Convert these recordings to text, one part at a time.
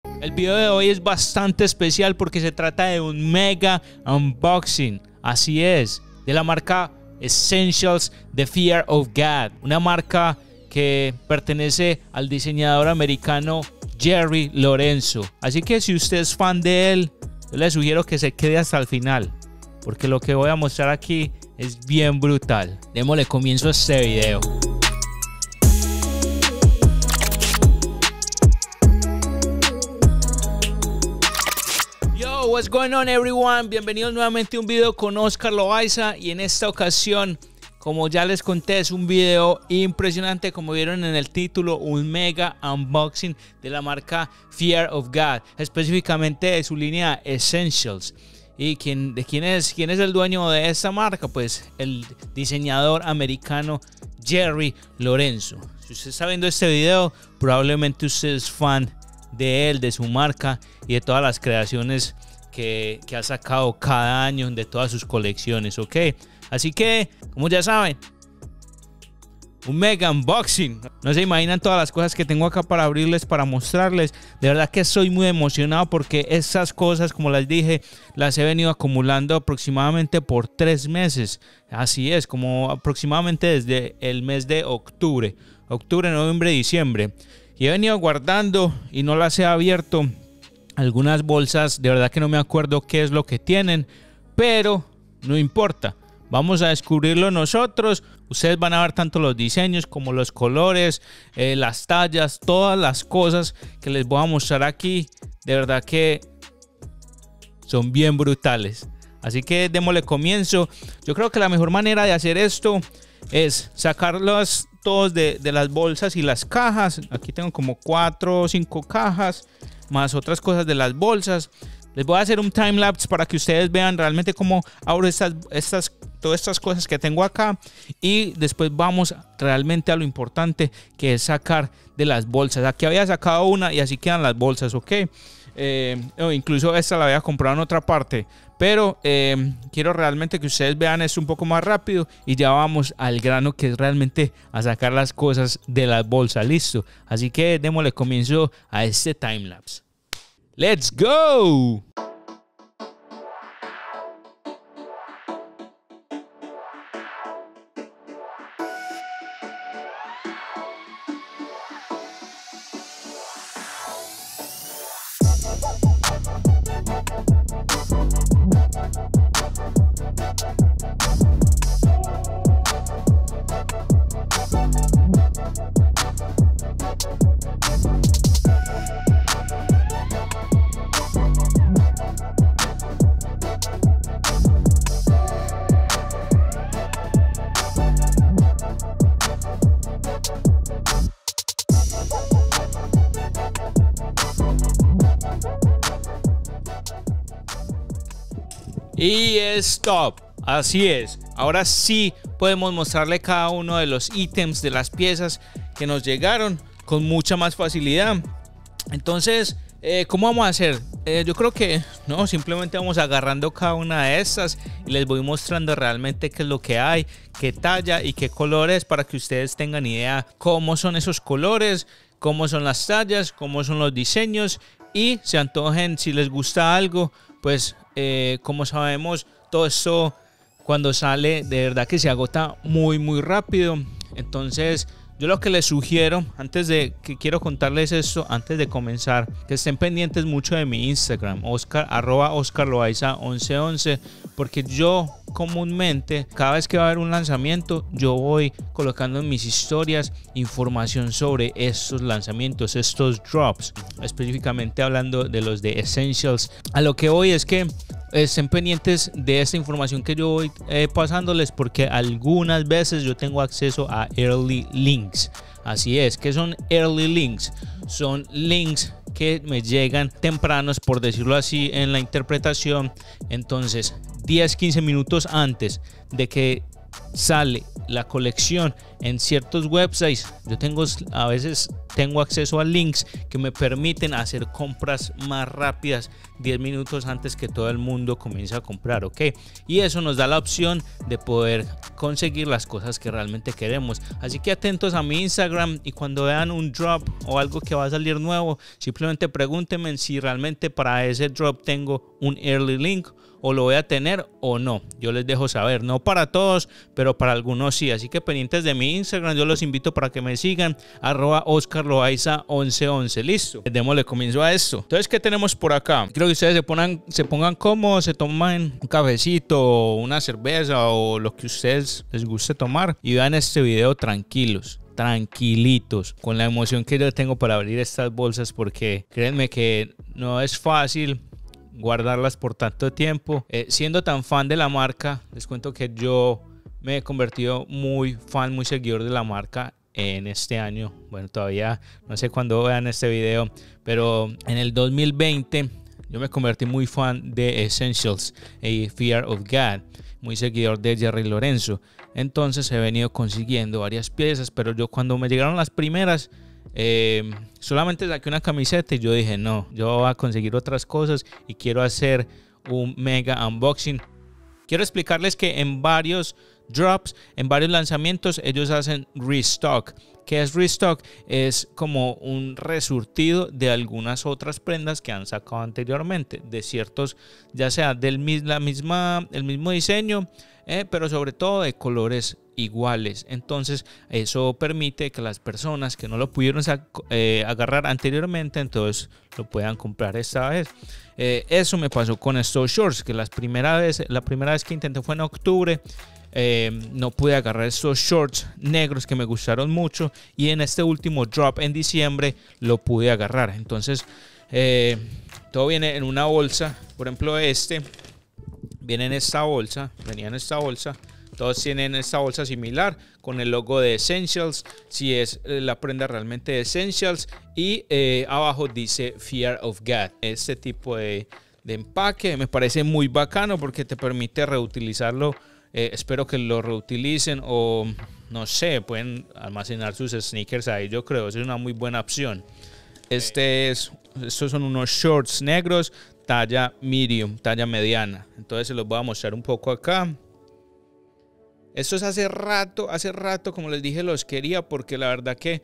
El video de hoy es bastante especial porque se trata de un mega unboxing. Así es, de la marca Essentials The Fear of God, una marca que pertenece al diseñador americano Jerry Lorenzo. Así que si usted es fan de él, yo le sugiero que se quede hasta el final, porque lo que voy a mostrar aquí es bien brutal. Démosle comienzo a este video. Yo, what's going on everyone? Bienvenidos nuevamente a un video con Oscar Loaiza, y en esta ocasión, como ya les conté, es un video impresionante, como vieron en el título, un mega unboxing de la marca Fear of God, específicamente de su línea Essentials. ¿Y quién es el dueño de esta marca? Pues el diseñador americano Jerry Lorenzo. Si usted está viendo este video, probablemente usted es fan de él, de su marca y de todas las creaciones que ha sacado cada año, de todas sus colecciones, ¿ok? Así que, como ya saben, un mega unboxing. No se imaginan todas las cosas que tengo acá para abrirles, para mostrarles. De verdad que estoy muy emocionado porque esas cosas, como les dije, las he venido acumulando aproximadamente por 3 meses. Así es, como aproximadamente desde el mes de octubre, noviembre, diciembre. Y he venido guardando y no las he abierto. Algunas bolsas, de verdad que no me acuerdo qué es lo que tienen, pero no importa. Vamos a descubrirlo nosotros. Ustedes van a ver tanto los diseños como los colores, las tallas, todas las cosas que les voy a mostrar aquí. De verdad que son bien brutales. Así que démosle comienzo. Yo creo que la mejor manera de hacer esto es sacarlos todos de las bolsas y las cajas. Aquí tengo como 4 o 5 cajas, más otras cosas de las bolsas. Les voy a hacer un timelapse para que ustedes vean realmente cómo abro todas estas cosas que tengo acá. Y después vamos realmente a lo importante, que es sacar de las bolsas. Aquí había sacado una y así quedan las bolsas, ¿ok? Incluso esta la había comprado en otra parte. Pero quiero realmente que ustedes vean esto un poco más rápido. Y ya vamos al grano, que es realmente a sacar las cosas de las bolsas. Listo. Así que démosle comienzo a este timelapse. ¡Let's go! Y stop. Así es. Ahora sí podemos mostrarle cada uno de los ítems, de las piezas que nos llegaron con mucha más facilidad. Entonces, ¿cómo vamos a hacer? Yo creo que no, simplemente vamos agarrando cada una de estas y les voy mostrando realmente qué es lo que hay, qué talla y qué colores, para que ustedes tengan idea cómo son esos colores, cómo son las tallas, cómo son los diseños, y se antojen si les gusta algo. Pues como sabemos, todo esto cuando sale de verdad que se agota muy rápido. Entonces yo lo que les sugiero, quiero contarles esto antes de comenzar, que estén pendientes mucho de mi Instagram, @OscarLoaiza1111, porque yo comúnmente, cada vez que va a haber un lanzamiento, yo voy colocando en mis historias información sobre estos lanzamientos, estos drops, específicamente hablando de los de Essentials. A lo que voy es que estén pendientes de esta información que yo voy pasándoles, porque algunas veces yo tengo acceso a early links. Así es, ¿qué son early links? Son links que me llegan tempranos, por decirlo así, en la interpretación. Entonces 10-15 minutos antes de que sale la colección, en ciertos websites yo a veces tengo acceso a links que me permiten hacer compras más rápidas 10 minutos antes que todo el mundo comience a comprar, ¿ok? Y eso nos da la opción de poder conseguir las cosas que realmente queremos. Así que atentos a mi Instagram, y cuando vean un drop o algo que va a salir nuevo, simplemente pregúntenme si realmente para ese drop tengo un early link o lo voy a tener o no. Yo les dejo saber, no para todos, pero para algunos sí. Así que pendientes de mi Instagram, yo los invito para que me sigan, @OscarLoaiza1111. Listo, démosle comienzo a esto. Entonces, ¿qué tenemos por acá? Quiero que ustedes se pongan cómodos, se tomen un cafecito, una cerveza o lo que a ustedes les guste tomar y vean este video tranquilos, tranquilitos, con la emoción que yo tengo para abrir estas bolsas, porque créanme que no es fácil guardarlas por tanto tiempo. Siendo tan fan de la marca, les cuento que yo me he convertido muy fan, muy seguidor de la marca en este año. Bueno, todavía no sé cuándo vean este video, pero en el 2020 yo me convertí muy fan de Essentials y Fear of God, muy seguidor de Jerry Lorenzo. Entonces he venido consiguiendo varias piezas, pero yo cuando me llegaron las primeras, solamente saqué una camiseta y yo dije no, yo voy a conseguir otras cosas y quiero hacer un mega unboxing. Quiero explicarles que en varios drops, en varios lanzamientos, ellos hacen restock. ¿Qué es restock? Es como un resurtido de algunas otras prendas que han sacado anteriormente, de ciertos, ya sea el mismo diseño, pero sobre todo de colores iguales. Entonces eso permite que las personas que no lo pudieron agarrar anteriormente, entonces lo puedan comprar esta vez. Eso me pasó con estos shorts, que la primera vez que intenté fue en octubre. No pude agarrar estos shorts negros que me gustaron mucho, y en este último drop en diciembre lo pude agarrar. Entonces todo viene en una bolsa. Por ejemplo, viene en esta bolsa, venía en esta bolsa. Todos tienen esta bolsa similar con el logo de Essentials, si es la prenda realmente de Essentials, y abajo dice Fear of God. Este tipo de empaque me parece muy bacano porque te permite reutilizarlo. Espero que lo reutilicen, o no sé, pueden almacenar sus sneakers ahí. Yo creo que es una muy buena opción. Estos son unos shorts negros talla medium, talla mediana. Entonces se los voy a mostrar un poco acá. Estos hace rato, como les dije, los quería, porque la verdad que,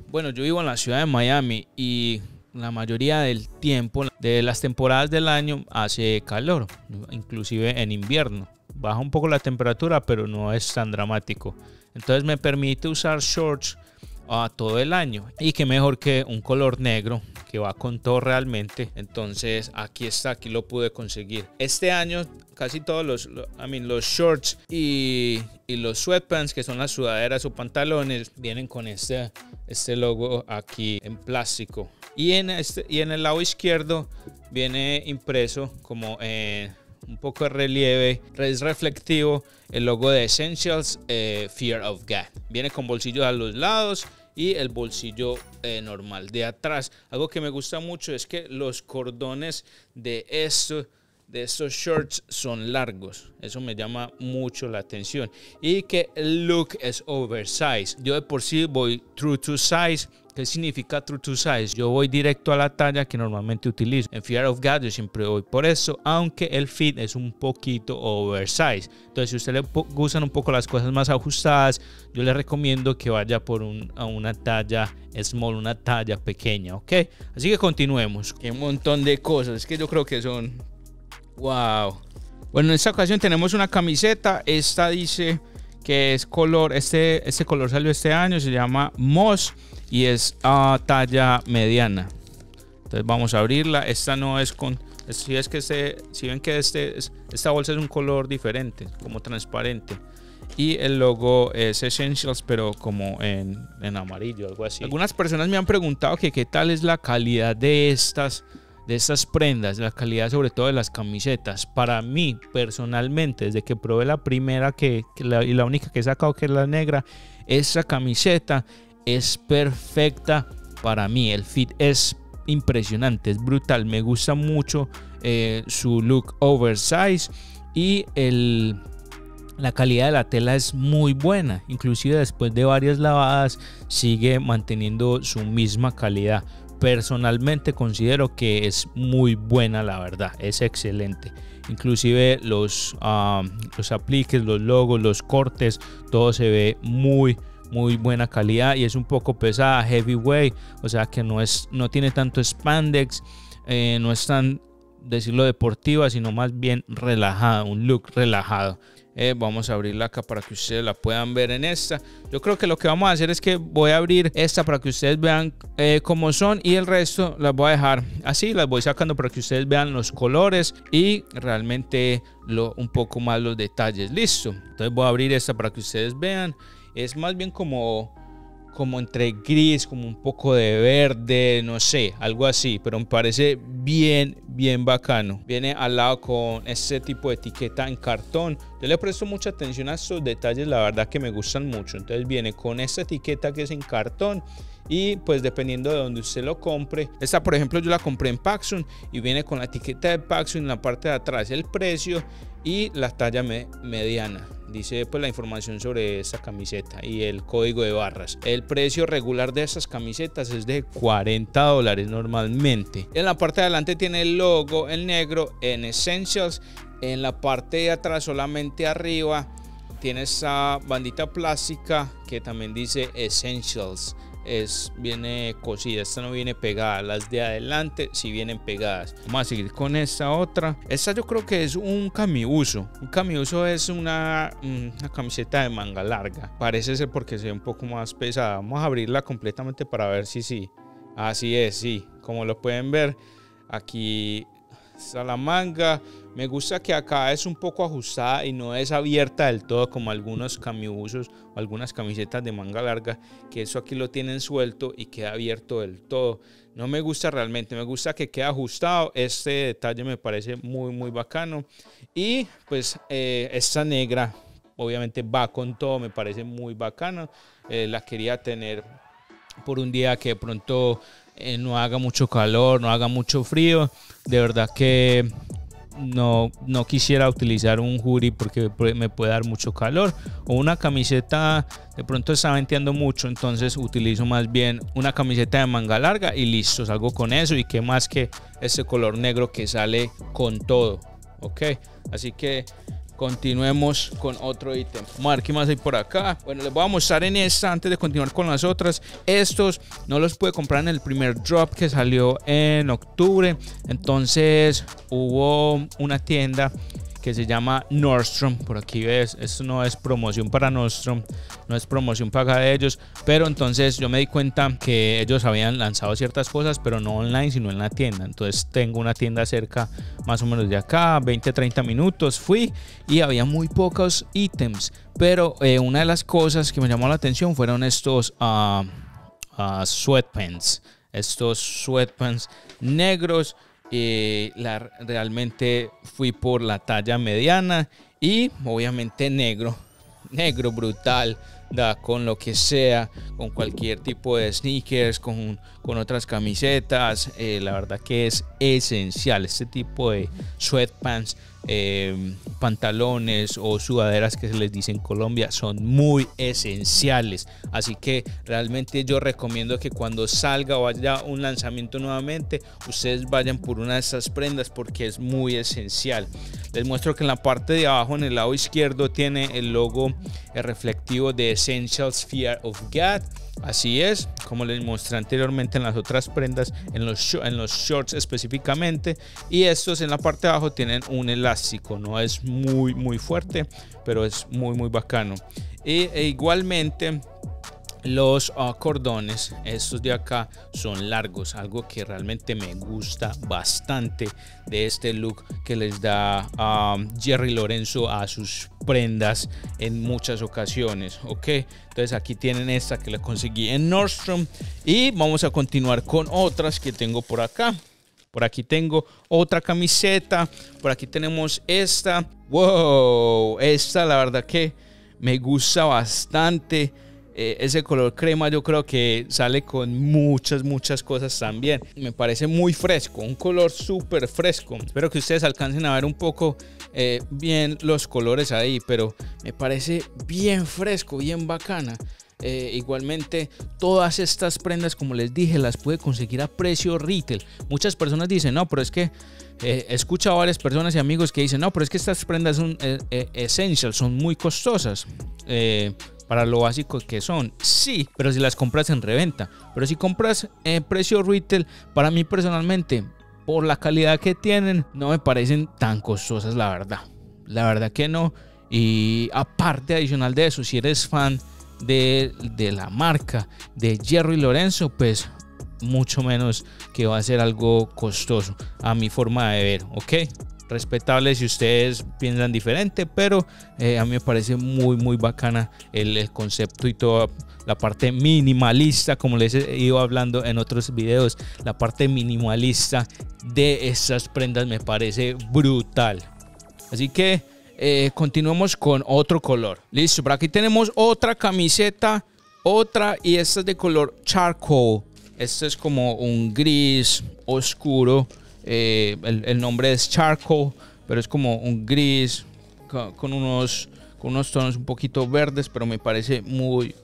bueno, yo vivo en la ciudad de Miami y la mayoría del tiempo, de las temporadas del año, hace calor, inclusive en invierno. Baja un poco la temperatura, pero no es tan dramático. Entonces me permite usar shorts todo el año, y que mejor que un color negro que va con todo realmente. Entonces aquí lo pude conseguir. Este año casi todos los shorts y los sweatpants, que son las sudaderas o pantalones, vienen con este logo aquí en plástico, y en el lado izquierdo viene impreso como un poco de relieve, es reflectivo, el logo de Essentials, Fear of God. Viene con bolsillos a los lados y el bolsillo normal de atrás. Algo que me gusta mucho es que los cordones de estos shorts son largos. Eso me llama mucho la atención. Y que el look es oversize. Yo de por sí voy true to size. ¿Qué significa true to size? Yo voy directo a la talla que normalmente utilizo. En Fear of God yo siempre voy por eso, aunque el fit es un poquito oversize. Entonces, si a usted le gustan un poco las cosas más ajustadas, yo le recomiendo que vaya a una talla small, una talla pequeña, ¿ok? Así que continuemos. Qué montón de cosas. Es que yo creo que son... ¡Wow! Bueno, en esta ocasión tenemos una camiseta. Esta dice que es color... Este color salió este año, se llama Moss, y es a talla mediana. Entonces vamos a abrirla. Esta no es con... Si ven que esta bolsa es un color diferente, como transparente, y el logo es Essentials, pero como en amarillo, algo así. Algunas personas me han preguntado que qué tal es la calidad de estas prendas, la calidad sobre todo de las camisetas. Para mí personalmente, desde que probé la primera y la única que he sacado, que es la negra, esa camiseta es perfecta para mí. El fit es impresionante, es brutal. Me gusta mucho su look oversize, y La calidad de la tela es muy buena, inclusive después de varias lavadas sigue manteniendo su misma calidad. Personalmente considero que es muy buena, la verdad, es excelente. Inclusive los apliques, los logos, los cortes, todo se ve muy buena calidad, y es un poco pesada, heavyweight, o sea que no tiene tanto spandex, no es tan, decirlo, deportiva, sino más bien relajada, un look relajado. Vamos a abrirla acá para que ustedes la puedan ver en esta. Yo creo que lo que vamos a hacer es que voy a abrir esta para que ustedes vean cómo son, y el resto las voy a dejar así, las voy sacando para que ustedes vean los colores y realmente un poco más los detalles. Listo, entonces voy a abrir esta para que ustedes vean. Es más bien como entre gris, como un poco de verde, no sé, algo así, pero me parece bien bacano. Viene al lado con este tipo de etiqueta en cartón. Yo le presto mucha atención a estos detalles, la verdad que me gustan mucho. Entonces viene con esta etiqueta que es en cartón, y pues dependiendo de donde usted lo compre. Esta, por ejemplo, yo la compré en Pacsun y viene con la etiqueta de Pacsun en la parte de atrás, el precio y la talla mediana. Dice pues la información sobre esta camiseta y el código de barras. El precio regular de estas camisetas es de $40 normalmente. En la parte de adelante tiene el logo en negro en Essentials. En la parte de atrás, solamente arriba, tiene esa bandita plástica que también dice Essentials. Viene cosida, esta no viene pegada, las de adelante sí vienen pegadas. Vamos a seguir con esta otra. Esta yo creo que es un camiuso. Un camiuso es una camiseta de manga larga, parece ser, porque se ve un poco más pesada. Vamos a abrirla completamente para ver si sí. Así es, sí, como lo pueden ver, aquí está la manga. Me gusta que acá es un poco ajustada y no es abierta del todo como algunos camiusos o algunas camisetas de manga larga, que eso aquí lo tienen suelto y queda abierto del todo. No me gusta realmente, me gusta que quede ajustado. Este detalle me parece muy bacano. Y pues esta negra obviamente va con todo, me parece muy bacana. La quería tener por un día que de pronto no haga mucho calor, no haga mucho frío. De verdad que no quisiera utilizar un hoodie porque me puede dar mucho calor, o una camiseta de pronto está venteando mucho, entonces utilizo más bien una camiseta de manga larga y listo, salgo con eso. Y qué más que ese color negro que sale con todo. Ok, así que continuemos con otro ítem. Vamos a ver qué más hay por acá. Bueno, les voy a mostrar en esta antes de continuar con las otras. Estos no los pude comprar en el primer drop que salió en octubre. Entonces hubo una tienda que se llama Nordstrom. Por aquí ves, esto no es promoción para Nordstrom, no es promoción paga de ellos, pero entonces yo me di cuenta que ellos habían lanzado ciertas cosas, pero no online, sino en la tienda. Entonces tengo una tienda cerca, más o menos de acá, 20-30 minutos. Fui y había muy pocos ítems, pero una de las cosas que me llamó la atención fueron estos sweatpants. Estos sweatpants negros. Realmente fui por la talla mediana y obviamente negro brutal, con lo que sea, con cualquier tipo de sneakers, con otras camisetas. La verdad que es esencial este tipo de sweatpants. Pantalones o sudaderas que se les dice en Colombia son muy esenciales, así que realmente yo recomiendo que cuando salga o haya un lanzamiento nuevamente, ustedes vayan por una de estas prendas porque es muy esencial. Les muestro que en la parte de abajo, en el lado izquierdo, tiene el logo reflectivo de Essentials Fear of God. Así es, como les mostré anteriormente en las otras prendas, en los shorts específicamente. Y estos en la parte de abajo tienen un elástico, no es muy fuerte, pero es muy bacano. Igualmente los cordones, estos de acá, son largos, algo que realmente me gusta bastante de este look que les da Jerry Lorenzo a sus prendas en muchas ocasiones. Ok, entonces aquí tienen esta que la conseguí en Nordstrom y vamos a continuar con otras que tengo por acá. Por aquí tengo otra camiseta, por aquí tenemos esta. Wow, esta la verdad que me gusta bastante. ese color crema yo creo que sale con muchas cosas también. Me parece muy fresco, un color súper fresco. Espero que ustedes alcancen a ver un poco bien los colores ahí, pero me parece bien fresco, bien bacana. Igualmente todas estas prendas, como les dije, las puede conseguir a precio retail. Muchas personas dicen, no, pero es que he escuchado a varias personas y amigos que dicen, no, pero es que estas prendas son essentials, son muy costosas para lo básico que son. Sí, pero si las compras en reventa. Pero si compras en precio retail, para mí personalmente, por la calidad que tienen, no me parecen tan costosas, la verdad que no. Y aparte, adicional de eso, si eres fan de la marca de Jerry Lorenzo, pues mucho menos que va a ser algo costoso a mi forma de ver, ok. Respetable si ustedes piensan diferente, pero a mí me parece muy bacana el concepto y toda la parte minimalista, como les he ido hablando en otros videos. La parte minimalista de estas prendas me parece brutal. Así que continuemos con otro color. Listo, por aquí tenemos otra camiseta, y esta es de color charcoal. Este es como un gris oscuro. El nombre es charcoal, pero es como un gris con unos tonos un poquito verdes, pero me parece muy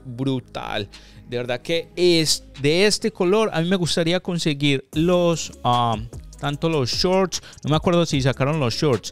brutal. De verdad que es de este color. A mí me gustaría conseguir tanto los shorts, no me acuerdo si sacaron los shorts,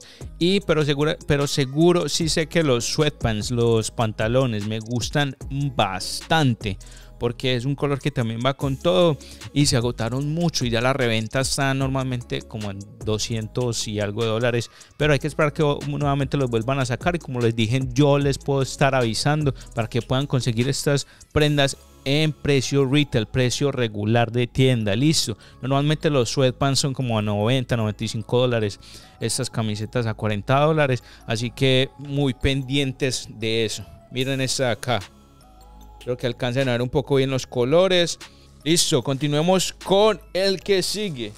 pero seguro sí sé que los sweatpants, los pantalones me gustan bastante, porque es un color que también va con todo y se agotaron mucho y ya la reventa está normalmente como en 200 y algo de dólares, pero hay que esperar que nuevamente los vuelvan a sacar y como les dije, yo les puedo estar avisando para que puedan conseguir estas prendas en precio retail, precio regular de tienda. Listo. Normalmente los sweatpants son como a 90, 95 dólares. Estas camisetas a 40 dólares. Así que muy pendientes de eso. Miren esta de acá. Creo que alcancen a ver un poco bien los colores. Listo. Continuemos con el que sigue.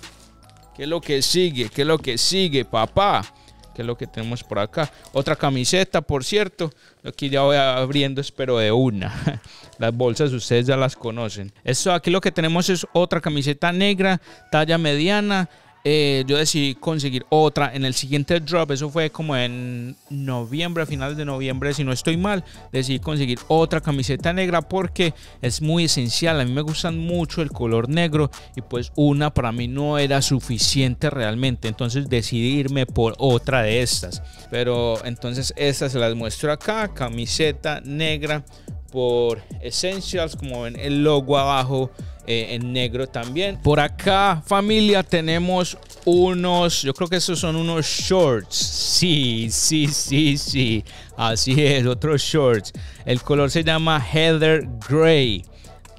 ¿Qué es lo que sigue? ¿Qué es lo que sigue, papá? ¿Qué es lo que tenemos por acá? Otra camiseta, por cierto. Aquí ya voy abriendo, espero de una. Las bolsas ustedes ya las conocen. Esto aquí lo que tenemos es otra camiseta negra, talla mediana. Yo decidí conseguir otra en el siguiente drop. Eso fue como en noviembre, a finales de noviembre, si no estoy mal. Decidí conseguir otra camiseta negra porque es muy esencial. A mí me gustan mucho el color negro y pues una para mí no era suficiente realmente. Entonces decidí irme por otra de estas. Pero entonces estas se las muestro acá. Camiseta negra por Essentials, como ven el logo abajo en negro también. Por acá, familia, tenemos unos, yo creo que estos son unos shorts. Sí, así es, otros shorts. El color se llama Heather Gray,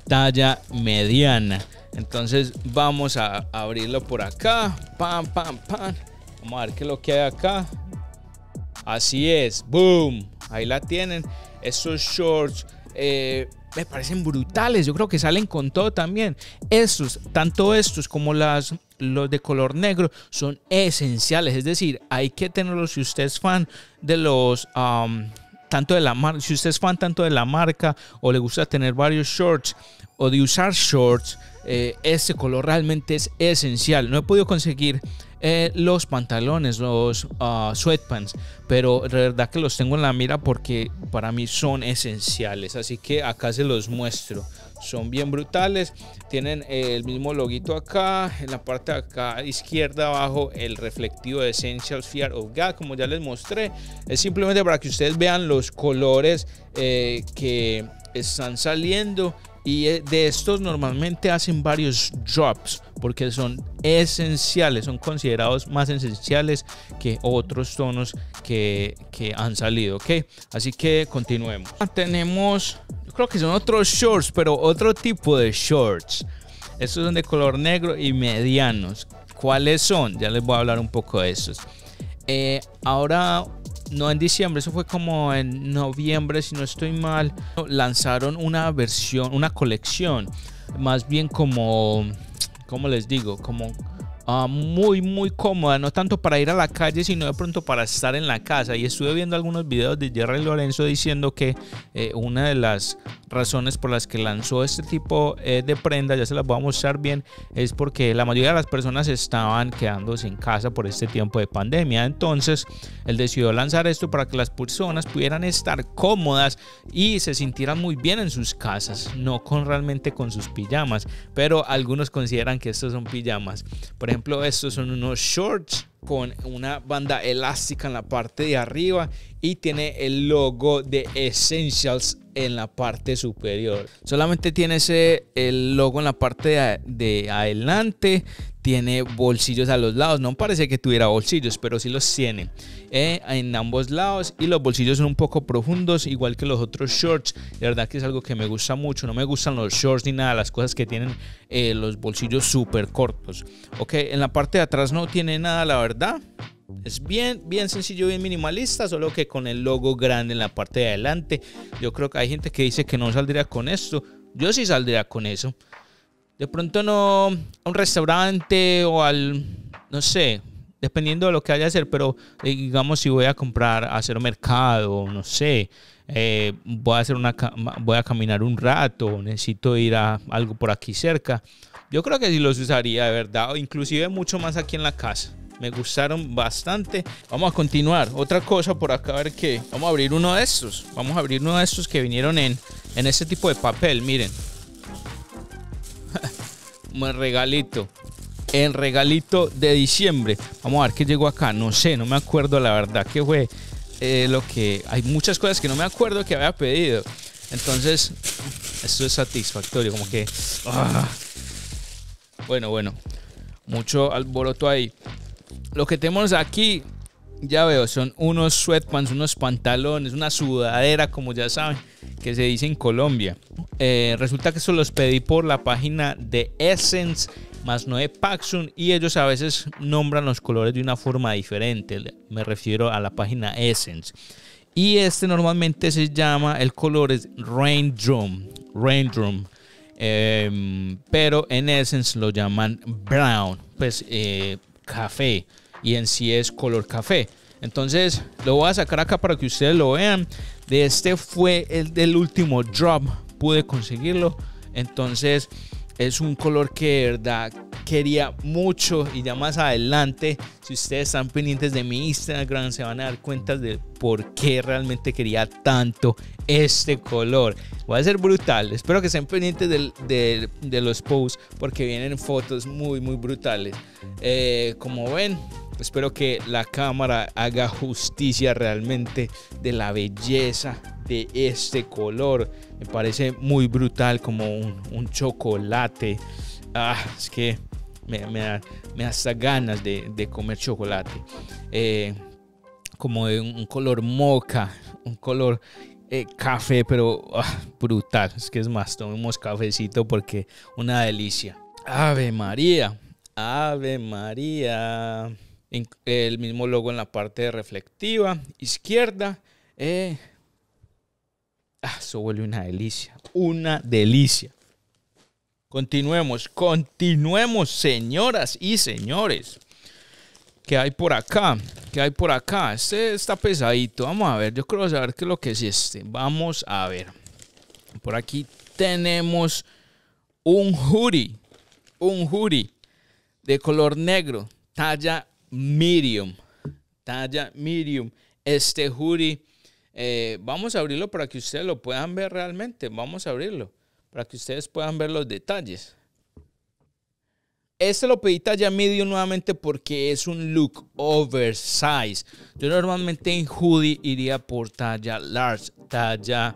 talla mediana. Entonces vamos a abrirlo por acá. Pam. Vamos a ver qué es lo que hay acá. Así es, boom, ahí la tienen. Estos shorts me parecen brutales. Yo creo que salen con todo también. Tanto estos como los de color negro son esenciales. Es decir, hay que tenerlos si usted es fan de los tanto de la marca. Si usted es fan tanto de la marca o le gusta tener varios shorts o de usar shorts, este color realmente es esencial. No he podido conseguir los pantalones, los sweatpants, pero de verdad que los tengo en la mira porque para mí son esenciales. Así que acá se los muestro. Son bien brutales. Tienen el mismo loguito acá. En la parte de acá izquierda abajo el reflectivo de Essentials Fear of God, como ya les mostré. Es simplemente para que ustedes vean los colores que están saliendo. Y de estos normalmente hacen varios drops porque son esenciales, son considerados más esenciales que otros tonos que han salido, ¿ok? Así que continuemos. Tenemos, yo creo que son otros shorts, pero otro tipo de shorts. Estos son de color negro y medianos. ¿Cuáles son? Ya les voy a hablar un poco de estos. Ahora, no en diciembre, eso fue como en noviembre, si no estoy mal, lanzaron una versión, una colección, más bien como, ¿cómo les digo? Como muy cómoda, no tanto para ir a la calle, sino de pronto para estar en la casa. Y estuve viendo algunos videos de Jerry Lorenzo diciendo que una de las razones por las que lanzó este tipo de prenda, ya se las voy a mostrar bien, es porque la mayoría de las personas estaban quedándose en casa por este tiempo de pandemia. Entonces él decidió lanzar esto para que las personas pudieran estar cómodas y se sintieran muy bien en sus casas, no realmente con sus pijamas, pero algunos consideran que estos son pijamas. Por ejemplo, estos son unos shorts con una banda elástica en la parte de arriba y tiene el logo de Essentials en la parte superior. Solamente tiene el logo en la parte de adelante. Tiene bolsillos a los lados, no parece que tuviera bolsillos, pero sí los tiene en ambos lados, y los bolsillos son un poco profundos, igual que los otros shorts. De verdad que es algo que me gusta mucho. No me gustan los shorts ni nada, las cosas que tienen los bolsillos súper cortos. Ok, en la parte de atrás no tiene nada, la verdad. Es bien sencillo, bien minimalista, solo que con el logo grande en la parte de adelante. Yo creo que hay gente que dice que no saldría con esto. Yo sí saldría con eso. De pronto no a un restaurante o no sé, dependiendo de lo que vaya a hacer, pero digamos si voy a hacer mercado, no sé, voy a caminar un rato, necesito ir a algo por aquí cerca. Yo creo que sí los usaría de verdad, o inclusive mucho más aquí en la casa. Me gustaron bastante. Vamos a continuar. Otra cosa por acá, a ver qué. Vamos a abrir uno de estos. Vamos a abrir uno de estos que vinieron en este tipo de papel, miren. Un regalito. El regalito de diciembre. Vamos a ver qué llegó acá. No sé, no me acuerdo la verdad qué fue lo que... Hay muchas cosas que no me acuerdo que había pedido. Entonces, esto es satisfactorio. Como que... Bueno. Mucho alboroto ahí. Lo que tenemos aquí, ya veo, son unos sweatpants, unos pantalones, una sudadera, como ya saben, que se dice en Colombia. Resulta que estos los pedí por la página de Essence, más no de Paxson, y ellos a veces nombran los colores de una forma diferente. Me refiero a la página Essence. Y este normalmente se llama, el color es Raindrum. Pero en Essence lo llaman brown, pues café, y en sí es color café. Entonces lo voy a sacar acá para que ustedes lo vean. De este fue el del último drop, pude conseguirlo. Entonces es un color que de verdad quería mucho, y ya más adelante, si ustedes están pendientes de mi Instagram, se van a dar cuenta de por qué realmente quería tanto este color. Va a ser brutal. Espero que estén pendientes de los posts, porque vienen fotos muy brutales. Como ven, espero que la cámara haga justicia realmente de la belleza de este color. Me parece muy brutal, como un chocolate. Es que me da hasta ganas de comer chocolate. Como de un color mocha, un color café, pero brutal. Es que es más, tomemos cafecito porque una delicia. Ave María. El mismo logo en la parte reflectiva izquierda. Eso huele una delicia. Continuemos, señoras y señores. ¿Qué hay por acá? Este está pesadito. Vamos a ver, yo quiero saber qué es lo que es este. Vamos a ver. Por aquí tenemos un hoodie de color negro, talla medium. Este hoodie, vamos a abrirlo para que ustedes lo puedan ver realmente. Vamos a abrirlo para que ustedes puedan ver los detalles. Este lo pedí talla medium nuevamente porque es un look oversize. Yo normalmente en hoodie iría por talla large, talla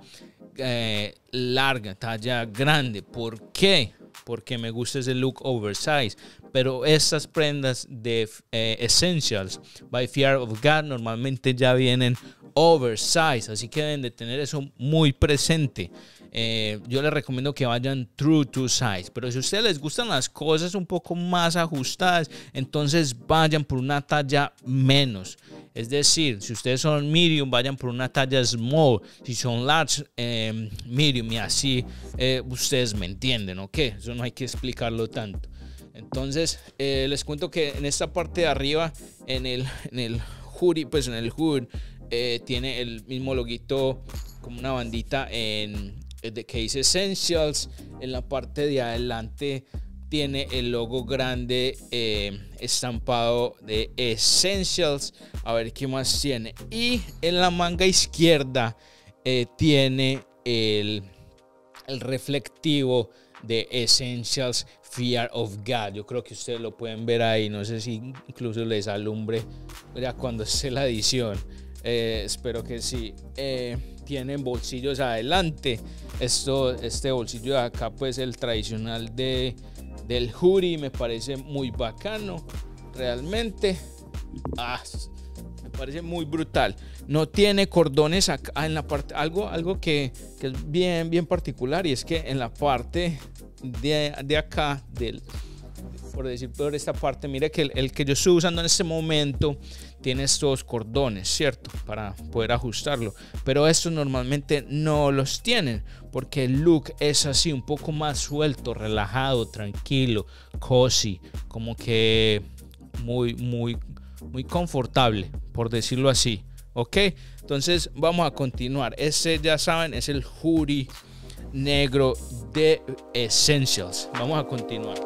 larga, talla grande. ¿Por qué? Porque me gusta ese look oversize. Pero estas prendas de Essentials by Fear of God normalmente ya vienen oversize, así que deben de tener eso muy presente. Yo les recomiendo que vayan true to size, pero si a ustedes les gustan las cosas un poco más ajustadas, entonces vayan por una talla menos. Es decir, si ustedes son medium, vayan por una talla small. Si son large, medium, y así ustedes me entienden, ¿ok? Eso no hay que explicarlo tanto. Entonces les cuento que en esta parte de arriba, en el hoodie, pues en el hood, tiene el mismo loguito como una bandita que dice Essentials. En la parte de adelante tiene el logo grande estampado de Essentials. A ver qué más tiene. Y en la manga izquierda tiene el reflectivo de Essentials Fear of God. Yo creo que ustedes lo pueden ver ahí. No sé si incluso les alumbre ya cuando esté la edición. Espero que sí. Tienen bolsillos adelante. Este bolsillo de acá, pues el tradicional del hoodie, me parece muy bacano. Realmente. Me parece muy brutal. No tiene cordones acá en la parte. Algo que es bien particular. Y es que en la parte de acá, por decir por esta parte, mire que el que yo estoy usando en este momento tiene estos cordones, ¿cierto? Para poder ajustarlo. Pero estos normalmente no los tienen, porque el look es así, un poco más suelto, relajado, tranquilo, cozy, como que muy confortable, por decirlo así. Ok, entonces vamos a continuar. Ya saben, es el hoodie negro de Essentials. Vamos a continuar.